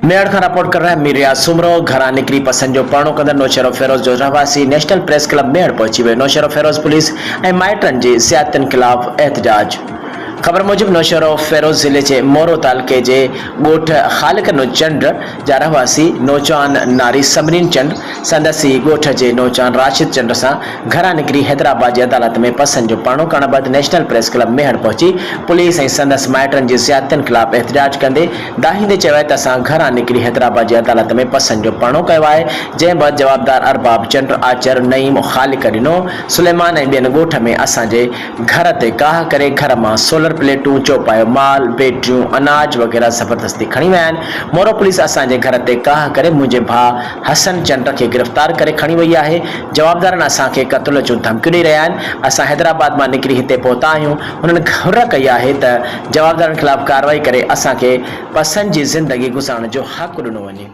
मेड़ खां रिपोर्ट कर रहा है मीरिया सुमरो घरा निकरी पसंद जो परणो कंदड़ नौशेरो फेरोज जो रहवासी नेशनल प्रेस क्लब मेड़ पहुंची वियो। नौशेरो फेरोज पुलिस ऐं माइटनि जी ज़ियादतियुनि खिलाफ़ एहतजाज। खबर मूजिब नौशेरो फेरोज ज़िले के मोरो तालुके के गोठ खालिकनो चंड जा रहवासी नौजवान नारी समरीन चंड संदसी गोठ के नौजवान राशिद चंड से घरा निकरी हैदराबाद की अदालत में पसंद जो परणो करण बाद नेशनल प्रेस क्लब मेहर पहुंची पुलिस ऐं संदस माइटनि जी ज़ियादतियुनि खिलाफ़ एहतजाज कंदे दाहींदे चयो आहे त असां घरा निकरी हैदराबाद की अदालत में पसंद जो परणो कयो आहे, जंहिं बाद जवाबदार अरबाब चंड आचर नईम खालिक ॾिनो। सुलेमान ऐं ॿियनि ॻोठ में असांजे घर ते काह करे घर मां सोलर प्लेटूं चौपायो माल बैटरियूं अनाज वगैरह ज़बरदस्ती खणी विया आहिनि। मोरो पुलिस असांजे घर ते काह करे मुंहिंजे भाउ हसन चंड खे गिरफ़्तार करे खणी वई आहे। जवाबदारनि असांखे क़त्ल जूं धमकियूं ॾेई रहिया आहिनि। असां हैदराबाद मां निकिरी हिते पहुता आहियूं। हुननि घुर कई आहे त जवाबदारनि खिलाफ़ कार्रवाई करे असांखे पसंदि जी ज़िंदगी गुज़ारण जो हक़ ॾिनो वञे।